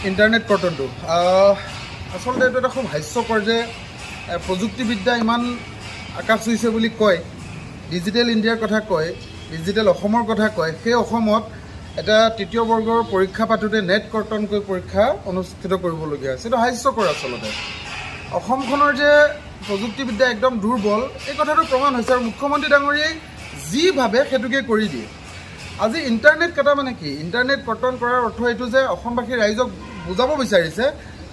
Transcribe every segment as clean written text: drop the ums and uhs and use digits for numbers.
Internet কৰ্তনটো আচলতে এইটো এটা খুব হাস্যকৰ যে প্ৰযুক্তিবিদ্যা ইমান আকাশ চুইছে বুলি কয়, ডিজিটেল ইণ্ডিয়াৰ কথা কয়, ডিজিটেল অসমৰ কথা কয়। সেই অসমত এটা তৃতীয় বৰ্গৰ পৰীক্ষা পাতোঁতে নেট কৰ্তনকৈ পৰীক্ষা অনুষ্ঠিত কৰিবলগীয়া হৈছে। এইটো হাস্যকৰ আচলতে। অসমখনৰ যে প্ৰযুক্তিবিদ্যা একদম দুৰ্বল এই কথাটো প্ৰমাণ হৈছে, আৰু মুখ্যমন্ত্ৰী ডাঙৰীয়াই যি ভাবে সেইটোকে কৰি দিয়ে। আজি ইণ্টাৰনেট কটা মানে কি? ইণ্টাৰনেট কৰ্তন কৰাৰ অৰ্থ এইটো যে অসমবাসী ৰাইজক বুজাব বিচাৰিছে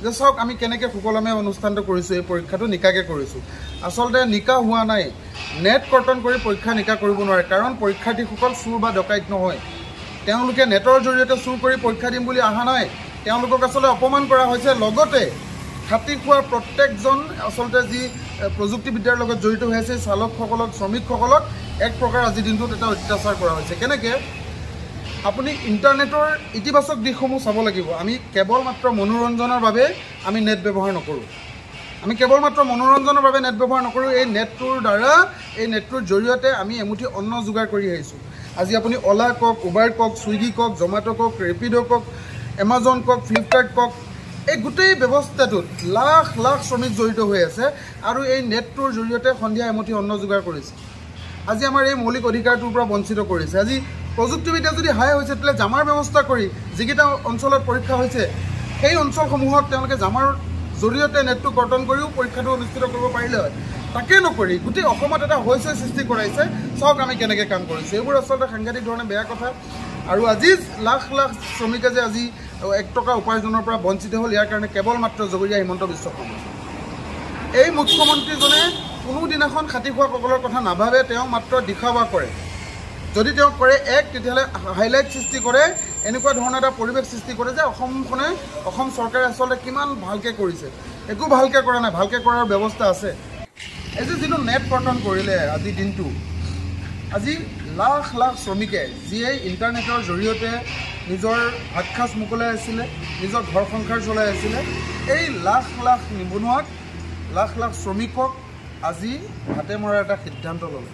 যে চাওক আমি কেনেকৈ সুকলমে অনুষ্ঠানটো কৰিছোঁ, এই পৰীক্ষাটো নিকাকৈ কৰিছোঁ। আচলতে নিকা হোৱা নাই। নেট কৰ্তন কৰি পৰীক্ষা নিকা কৰিব নোৱাৰে, কাৰণ পৰীক্ষাৰ্থীসকল চোৰ বা ডকাইত নহয়। তেওঁলোকে নেটৰ জৰিয়তে চুৰ কৰি পৰীক্ষা দিম বুলি অহা নাই। তেওঁলোকক আচলতে অপমান কৰা হৈছে। লগতে খাটি খোৱা প্ৰত্যেকজন আচলতে যি প্ৰযুক্তিবিদ্যাৰ লগত জড়িত হৈ আছে চালকসকলক, শ্ৰমিকসকলক এক প্ৰকাৰ আজিৰ দিনটোত এটা অত্যাচাৰ কৰা হৈছে। কেনেকৈ? আপুনি ইণ্টাৰনেটৰ ইতিবাচক দিশসমূহ চাব লাগিব। আমি কেৱল মাত্ৰ মনোৰঞ্জনৰ বাবে আমি নেট ব্যৱহাৰ নকৰোঁ। আমি কেৱল মাত্ৰ মনোৰঞ্জনৰ বাবে নেট ব্যৱহাৰ নকৰোঁ। এই নেটটোৰ দ্বাৰা, এই নেটটোৰ জৰিয়তে আমি এমুঠি অন্ন যোগাৰ কৰি আহিছোঁ। আজি আপুনি অলা কওক, উবাৰ কওক, ছুইগি কওক, জমেট' কওক, ৰেপিড' কওক, এমাজন কওক, ফ্লিপকাৰ্ট কওক, এই গোটেই ব্যৱস্থাটোত লাখ লাখ শ্ৰমিক জড়িত হৈ আছে, আৰু এই নেটটোৰ জৰিয়তে সন্ধিয়া এমুঠি অন্ন যোগাৰ কৰিছে। আজি আমাৰ এই মৌলিক অধিকাৰটোৰ পৰা বঞ্চিত কৰিছে। আজি প্ৰযুক্তিবিদ্যা যদি হাই হৈছে, তেতিয়াহ'লে জামাৰ ব্যৱস্থা কৰি যিকেইটা অঞ্চলত পৰীক্ষা হৈছে সেই অঞ্চলসমূহত তেওঁলোকে জামাৰ জৰিয়তে নেটটো কৰ্তন কৰিও পৰীক্ষাটো অনুষ্ঠিত কৰিব পাৰিলে হয়। তাকে নকৰি গোটেই অসমত এটা হৈছে সৃষ্টি কৰাইছে। চাওক আমি কেনেকৈ কাম কৰিছোঁ। এইবোৰ আচলতে সাংঘাতিক ধৰণে বেয়া কথা। আৰু আজি লাখ লাখ শ্ৰমিকে যে আজি 1 টকা উপাৰ্জনৰ পৰা বঞ্চিত হ'ল, ইয়াৰ কাৰণে কেৱল মাত্ৰ জগৰীয়া হিমন্ত বিশ্ব শৰ্মা। এই মুখ্যমন্ত্ৰীজনে কোনোদিনাখন খাটি খোৱাসকলৰ কথা নাভাবে, তেওঁ মাত্ৰ দিখাৱা কৰে। যদি তেওঁ কৰে তেতিয়াহ'লে হাইলাইট সৃষ্টি কৰে, এনেকুৱা ধৰণৰ এটা পৰিৱেশ সৃষ্টি কৰে যে অসমখনে, অসম চৰকাৰে আচলতে কিমান ভালকৈ কৰিছে। একো ভালকৈ কৰা নাই, ভালকৈ কৰাৰ ব্যৱস্থা আছে। এই যে যিটো নেট কৰ্তন কৰিলে আজিৰ দিনটো, আজি লাখ লাখ শ্ৰমিকে যিয়ে ইণ্টাৰনেটৰ জৰিয়তে নিজৰ ভাত সাজ মোকলাই আছিলে, নিজৰ ঘৰ সংসাৰ চলাই আছিলে, এই লাখ লাখ নিবনুৱাক, লাখ লাখ শ্ৰমিকক আজি হাতে মৰাৰ এটা সিদ্ধান্ত ল'লে।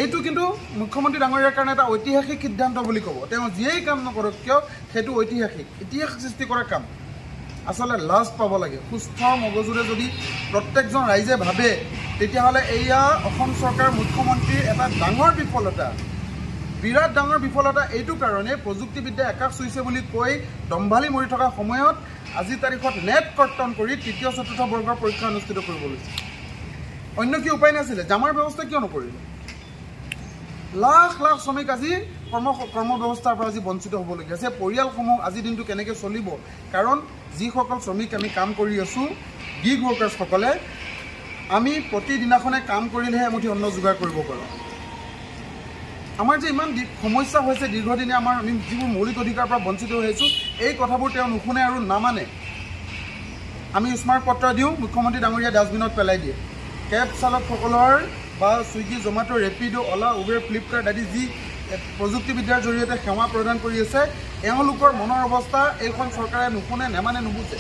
এইটো কিন্তু মুখ্যমন্ত্ৰী ডাঙৰীয়াৰ কাৰণে এটা ঐতিহাসিক সিদ্ধান্ত বুলি ক'ব। তেওঁ যিয়েই কাম নকৰক কিয়, সেইটো ঐতিহাসিক, ইতিহাস সৃষ্টি কৰা কাম। আচলতে লাজ পাব লাগে। সুস্থ মগজুৰে যদি প্ৰত্যেকজন ৰাইজে ভাবে, তেতিয়াহ'লে এয়া অসম চৰকাৰৰ মুখ্যমন্ত্ৰীৰ এটা ডাঙৰ বিফলতা, বিৰাট ডাঙৰ বিফলতা। এইটো কাৰণে প্ৰযুক্তিবিদ্যাই আকাশ চুইছে বুলি কৈ দম্ভালি মৰি থকা সময়ত আজিৰ তাৰিখত নেট কৰ্তন কৰি তৃতীয় চতুৰ্থ বৰ্গৰ পৰীক্ষা অনুষ্ঠিত কৰিব লৈছে। অন্য কি উপায় নাছিলে? জামাৰ ব্যৱস্থা কিয় নকৰিলে? লাখ লাখ শ্ৰমিক আজি কৰ্ম ব্যৱস্থাৰ পৰা আজি বঞ্চিত হ'বলগীয়া আছে। পৰিয়ালসমূহ আজিৰ দিনটো কেনেকৈ চলিব? কাৰণ যিসকল শ্ৰমিক আমি কাম কৰি আছোঁ, গিগ ৱৰ্কাৰ্ছসকলে, আমি প্ৰতিদিনাখনে কাম কৰিলেহে এমুঠি অন্ন যোগাৰ কৰিব পাৰোঁ। আমাৰ যে ইমান সমস্যা হৈছে দীৰ্ঘদিনীয়া, আমি যিবোৰ মৌলিক অধিকাৰৰ পৰা বঞ্চিত হৈ আহিছোঁ, এই কথাবোৰ তেওঁ নুশুনে আৰু নামানে। আমি স্মাৰক পত্ৰ দিওঁ, মুখ্যমন্ত্ৰী ডাঙৰীয়া ডাষ্টবিনত পেলাই দিয়ে। কেব চালকসকলৰ বা ছুইগি, জমেট', ৰেপিড', অলা, উবেৰ, ফ্লিপকাৰ্ট আদি যি প্ৰযুক্তিবিদ্যাৰ জৰিয়তে সেৱা প্ৰদান কৰি আছে, এওঁলোকৰ মনৰ অৱস্থা এইখন চৰকাৰে নুশুনে, নেমানে, নুবুজে।